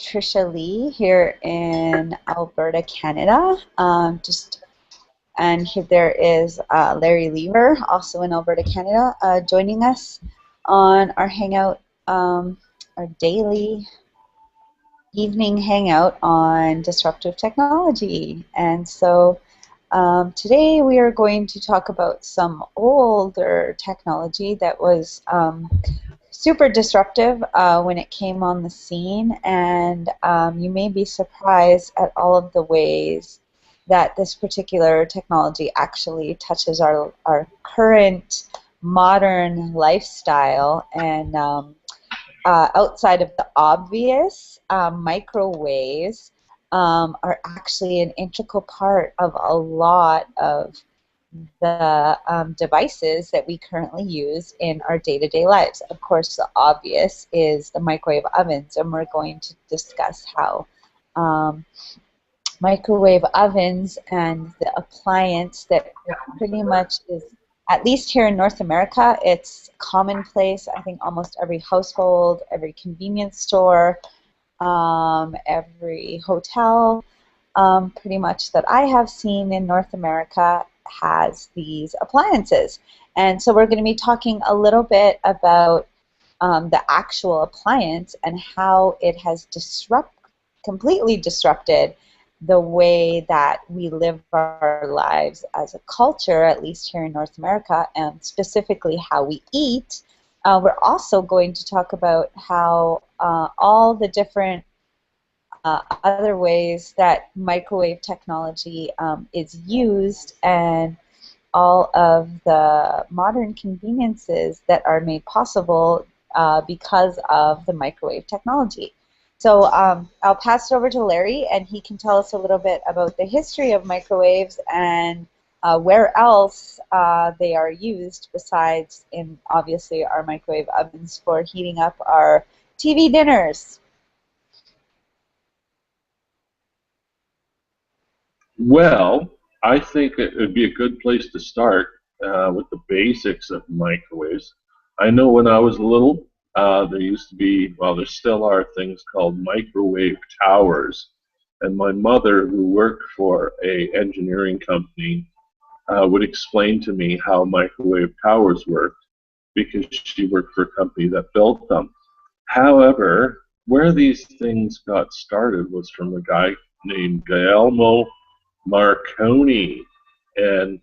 Trisha Lee here in Alberta, Canada. There is Larry Lever, also in Alberta, Canada, joining us on our hangout, our daily evening hangout on disruptive technology. And so today we are going to talk about some older technology that was super disruptive when it came on the scene, and you may be surprised at all of the ways that this particular technology actually touches our current modern lifestyle. And outside of the obvious, microwaves are actually an integral part of a lot of the devices that we currently use in our day-to-day lives. Of course, the obvious is the microwave ovens, and we're going to discuss how microwave ovens and the appliance that pretty much is, at least here in North America, it's commonplace. I think almost every household, every convenience store, every hotel, pretty much that I have seen in North America has these appliances. And so we're going to be talking a little bit about the actual appliance and how it has completely disrupted the way that we live our lives as a culture, at least here in North America, and specifically how we eat. We're also going to talk about how all the different other ways that microwave technology is used, and all of the modern conveniences that are made possible because of the microwave technology. So I'll pass it over to Larry, and he can tell us a little bit about the history of microwaves and where else they are used besides in, obviously, our microwave ovens for heating up our TV dinners. Well, I think it would be a good place to start with the basics of microwaves. I know when I was little, there used to be, well, there still are things called microwave towers. And my mother, who worked for an engineering company, would explain to me how microwave towers worked because she worked for a company that built them. However, where these things got started was from a guy named Guillermo Marconi, and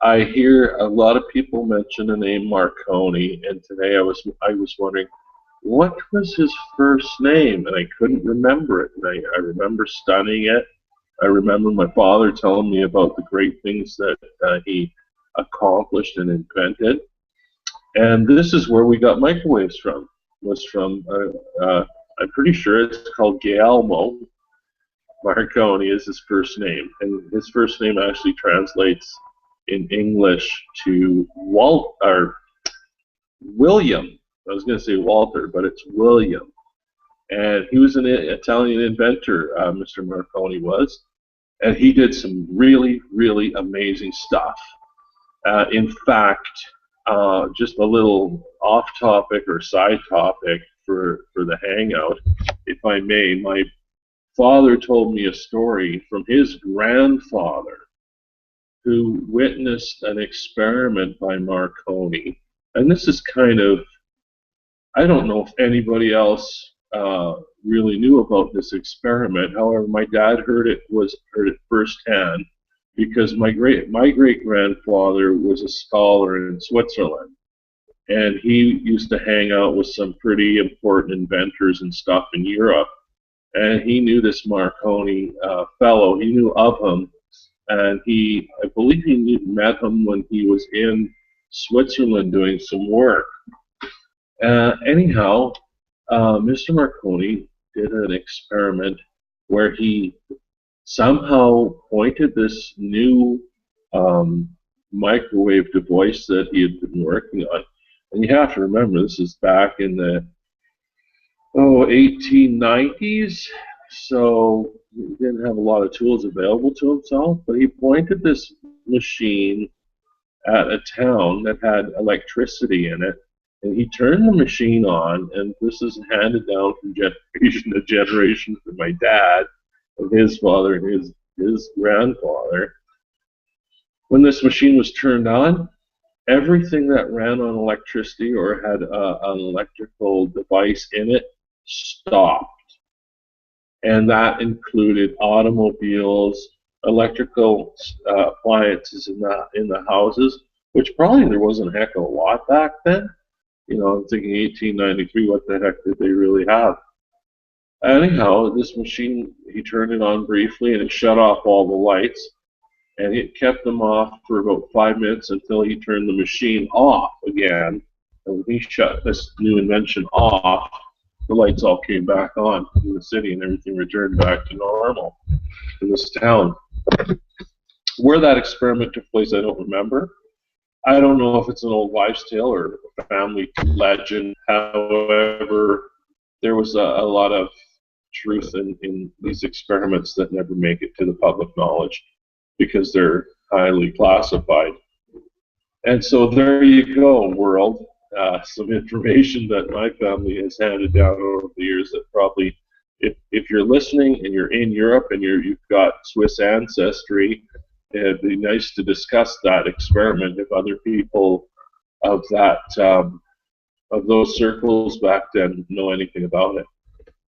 I hear a lot of people mention the name Marconi, and today I was wondering what was his first name, and I couldn't remember it. And I remember studying it. I remember my father telling me about the great things that he accomplished and invented, and this is where we got microwaves from. Was from I'm pretty sure it's called Guillermo Marconi is his first name, and his first name actually translates in English to William. I was going to say Walter, but it's William. And he was an Italian inventor, Mr. Marconi was, and he did some really, really amazing stuff. In fact, just a little off-topic or side topic for the hangout, if I may, my father told me a story from his grandfather who witnessed an experiment by Marconi. And this is kind of, I don't know if anybody else really knew about this experiment. However, my dad heard it firsthand because my great grandfather was a scholar in Switzerland. And he used to hang out with some pretty important inventors and stuff in Europe. And he knew this Marconi fellow. He knew of him, and I believe he met him when he was in Switzerland doing some work. Anyhow, Mr. Marconi did an experiment where he somehow pointed this new microwave device that he had been working on. And you have to remember, this is back in the 1890s, so he didn't have a lot of tools available to himself, but he pointed this machine at a town that had electricity in it, And he turned the machine on, and this is handed down from generation to generation from my dad, and his father, and his grandfather. When this machine was turned on, everything that ran on electricity or had an electrical device in it stopped. And that included automobiles, electrical appliances in the houses, which probably there wasn't a heck of a lot back then. You know, I'm thinking 1893, what the heck did they really have? Anyhow, this machine, he turned it on briefly and it shut off all the lights, and it kept them off for about 5 minutes until he turned the machine off again. And when he shut this new invention off, the lights all came back on in the city and everything returned back to normal in this town. Where that experiment took place, I don't remember. I don't know if it's an old wives' tale or a family legend. However, there was a lot of truth in these experiments that never make it to the public knowledge because they're highly classified. And so there you go, world. Some information that my family has handed down over the years that probably, if you're listening and you're in Europe and you've got Swiss ancestry, it'd be nice to discuss that experiment if other people of that of those circles back then know anything about it.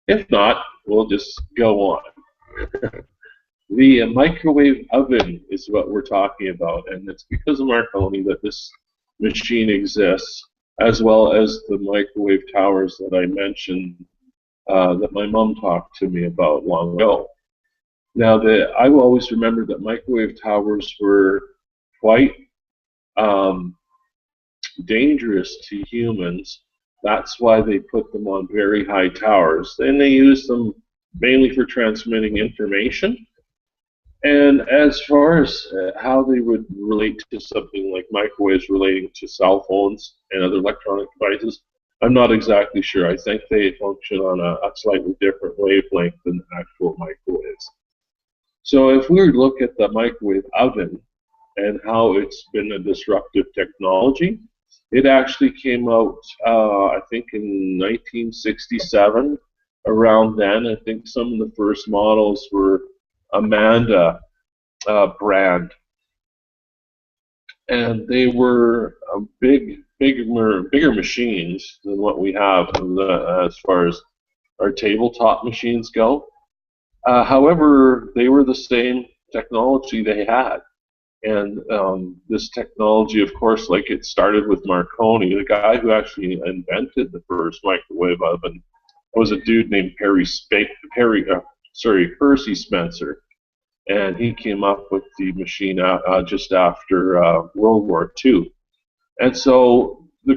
If not, we'll just go on. The microwave oven is what we're talking about, and it's because of Marconi that this machine exists, as well as the microwave towers that I mentioned that my mom talked to me about long ago. Now, I will always remember that microwave towers were quite dangerous to humans. That's why they put them on very high towers. And they used them mainly for transmitting information. And as far as how they would relate to something like microwaves relating to cell phones and other electronic devices, I'm not exactly sure. I think they function on a slightly different wavelength than actual microwaves. So if we look at the microwave oven and how it's been a disruptive technology, it actually came out, I think, in 1967. Around then, I think some of the first models were Amanda brand, and they were bigger machines than what we have as far as our tabletop machines go. However, they were the same technology they had. And this technology, of course, like it started with Marconi, the guy who actually invented the first microwave oven was a dude named Percy Spencer. And he came up with the machine just after World War II. And so the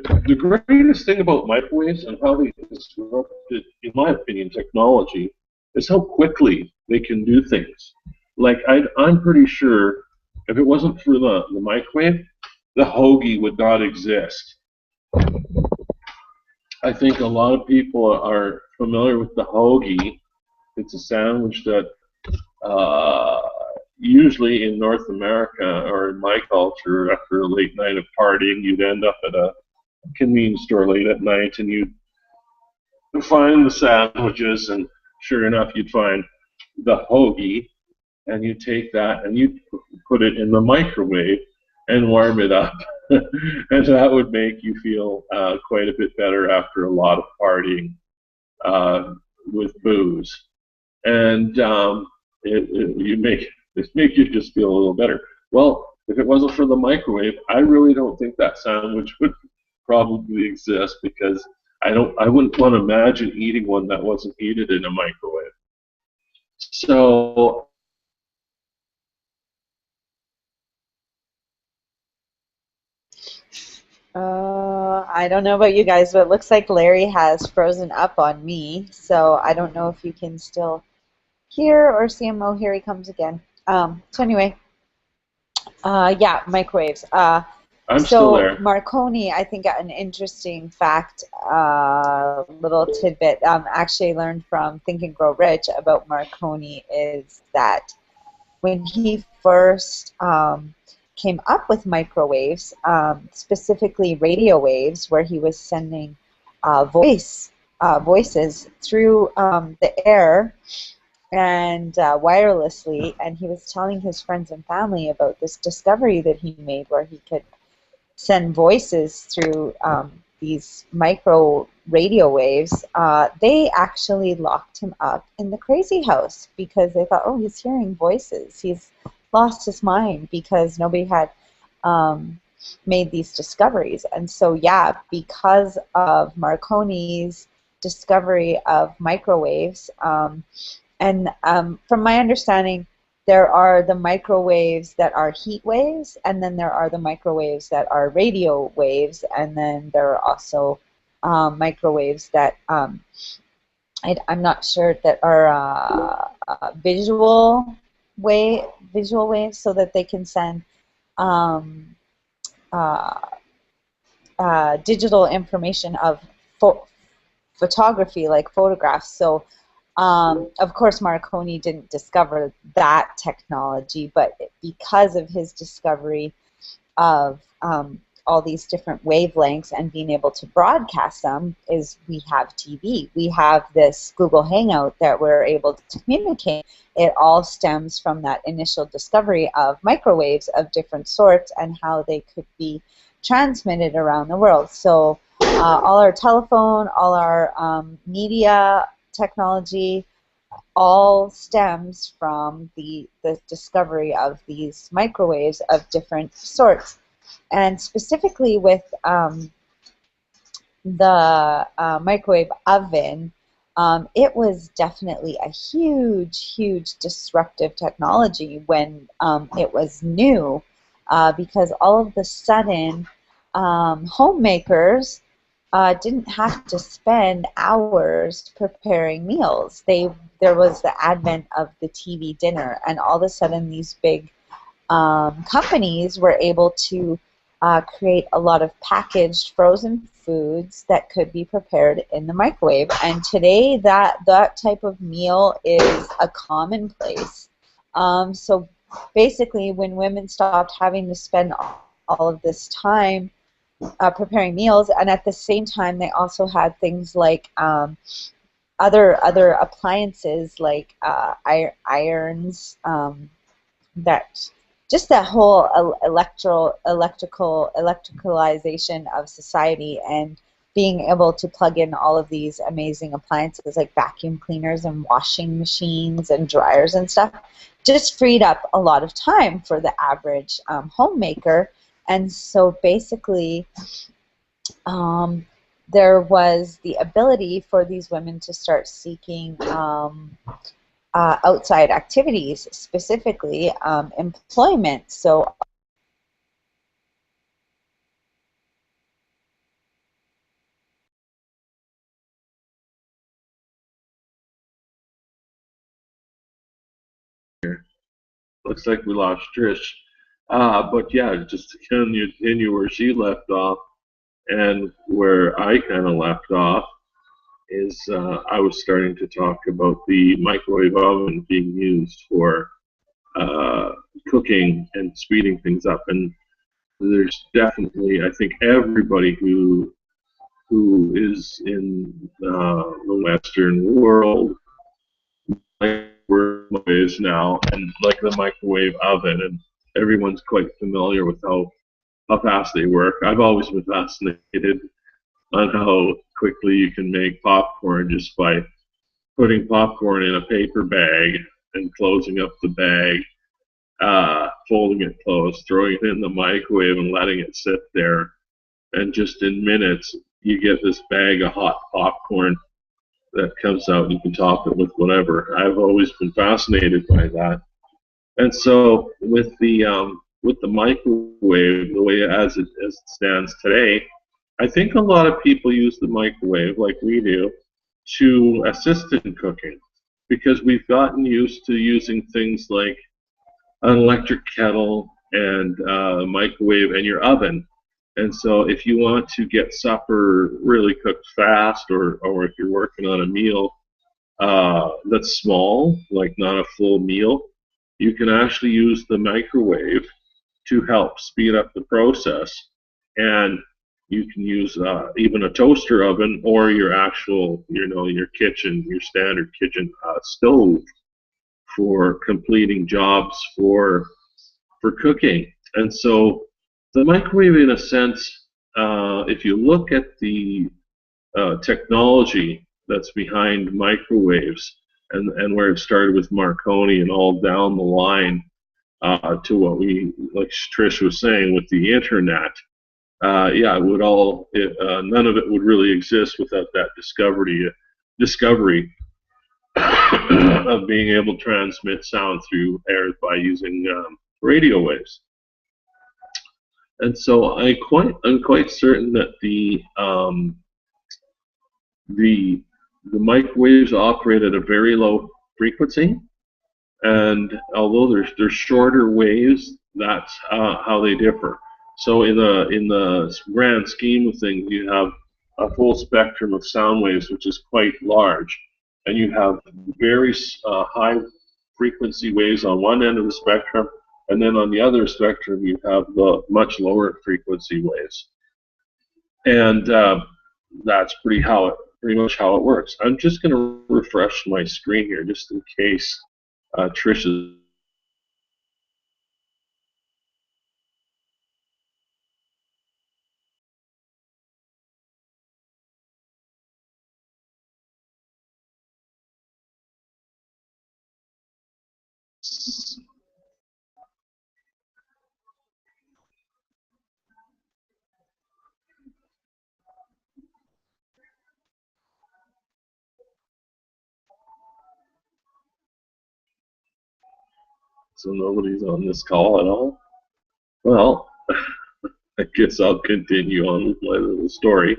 greatest thing about microwaves and how they disrupted, in my opinion, technology is how quickly they can do things. Like, I'm pretty sure if it wasn't for the microwave, the hoagie would not exist. I think a lot of people are familiar with the hoagie. It's a sandwich that usually in North America or in my culture, after a late night of partying, you'd end up at a convenience store late at night and you'd find the sandwiches, and sure enough, you'd find the hoagie, and you take that and you put it in the microwave and warm it up. And that would make you feel quite a bit better after a lot of partying with booze. And it make you just feel a little better. Well, if it wasn't for the microwave, I really don't think that sandwich would probably exist, because I wouldn't want to imagine eating one that wasn't heated in a microwave. So I don't know about you guys, but it looks like Larry has frozen up on me, so I don't know if you can still hear or see him. Oh, here he comes again. So anyway, yeah, microwaves. I'm still there. Marconi, I think, an interesting fact, little tidbit, actually learned from Think and Grow Rich about Marconi is that when he first came up with microwaves, specifically radio waves, where he was sending voices through the air and wirelessly, and he was telling his friends and family about this discovery that he made where he could send voices through these micro radio waves. They actually locked him up in the crazy house because they thought, oh, he's hearing voices. He's lost his mind because nobody had made these discoveries. And so, yeah, because of Marconi's discovery of microwaves, and from my understanding, there are the microwaves that are heat waves, and then there are the microwaves that are radio waves, and then there are also microwaves that I'm not sure that are visual waves, so that they can send um, uh, digital information of photography, like photographs. So. Of course, Marconi didn't discover that technology, but because of his discovery of all these different wavelengths and being able to broadcast them, is we have TV. We have this Google Hangout that we're able to communicate. It all stems from that initial discovery of microwaves of different sorts and how they could be transmitted around the world. So all our telephone, all our media technology all stems from the discovery of these microwaves of different sorts. And specifically with the microwave oven, it was definitely a huge, huge disruptive technology when it was new, because all of a sudden homemakers didn't have to spend hours preparing meals. There was the advent of the TV dinner, and all of a sudden these big companies were able to create a lot of packaged frozen foods that could be prepared in the microwave. And today that type of meal is a commonplace. So basically, when women stopped having to spend all of this time preparing meals, and at the same time they also had things like other appliances like irons, that just that whole electricalization of society, and being able to plug in all of these amazing appliances like vacuum cleaners and washing machines and dryers and stuff just freed up a lot of time for the average homemaker. And so basically, there was the ability for these women to start seeking outside activities, specifically employment. So Looks like we lost Trish. But yeah, just to continue where she left off and where I kind of left off is I was starting to talk about the microwave oven being used for uh, cooking and speeding things up. And there's definitely, I think, everybody who is in the Western world, microwaves now, and like the microwave oven, and everyone's quite familiar with how fast they work. I've always been fascinated on how quickly you can make popcorn just by putting popcorn in a paper bag and closing up the bag, folding it closed, throwing it in the microwave and letting it sit there. And just in minutes, you get this bag of hot popcorn that comes out. You can top it with whatever. I've always been fascinated by that. And so with the microwave, the way as it stands today, I think a lot of people use the microwave like we do to assist in cooking because we've gotten used to using things like an electric kettle and microwave and your oven. And so if you want to get supper really cooked fast, or if you're working on a meal that's small, like not a full meal, you can actually use the microwave to help speed up the process. And you can use even a toaster oven or your actual, your kitchen, your standard kitchen stove for completing jobs for cooking. And so the microwave, in a sense, if you look at the technology that's behind microwaves and where it started with Marconi and all down the line to what like Trish was saying, with the internet, it would none of it would really exist without that discovery of being able to transmit sound through air by using radio waves. And so I'm quite certain that the microwaves operate at a very low frequency, and although they're shorter waves, that's how they differ. So in the grand scheme of things, you have a full spectrum of sound waves, which is quite large, and you have very high frequency waves on one end of the spectrum, and then on the other spectrum you have the much lower frequency waves, and that's pretty much how it works. I'm just going to refresh my screen here just in case Trish is. So nobody's on this call at all? Well, I guess I'll continue on with my little story.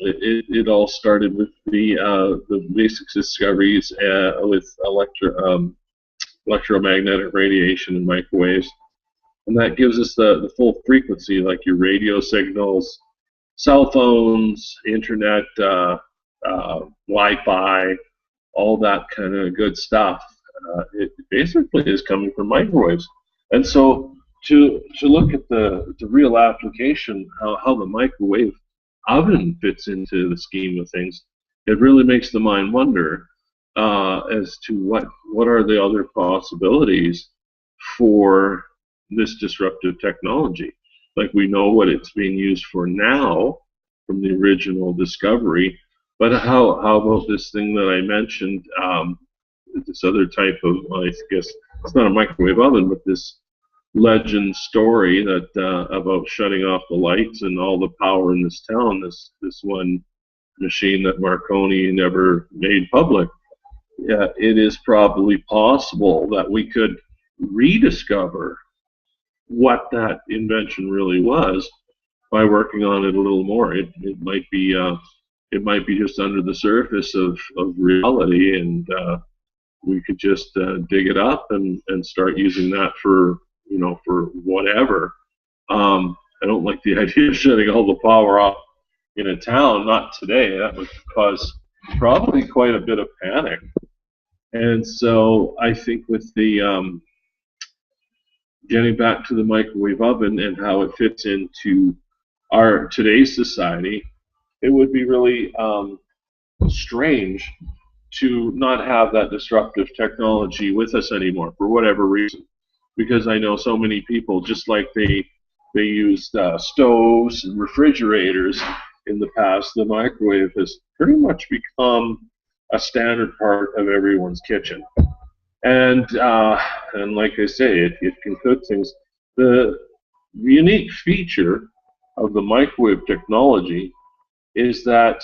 It all started with the basic discoveries with electromagnetic radiation and microwaves, and that gives us the full frequency, like your radio signals, cell phones, internet, Wi-Fi, all that kind of good stuff. It basically is coming from microwaves. And so to look at the real application, how the microwave oven fits into the scheme of things, it really makes the mind wonder as to what are the other possibilities for this disruptive technology. Like, we know what it's being used for now from the original discovery, but how about this thing that I mentioned, this other type of, well, I guess it's not a microwave oven, but this legend story that about shutting off the lights and all the power in this town, this one machine that Marconi never made public. Yeah, it is probably possible that we could rediscover what that invention really was by working on it a little more. It might be just under the surface of reality, and we could just dig it up and start using that for whatever. I don't like the idea of shutting all the power off in a town. Not today. That would cause probably quite a bit of panic. And so I think with the getting back to the microwave oven and how it fits into our today's society, it would be really strange to not have that disruptive technology with us anymore for whatever reason. Because I know so many people, just like they used stoves and refrigerators in the past, the microwave has pretty much become a standard part of everyone's kitchen. And like I say, it can cook things. The unique feature of the microwave technology is that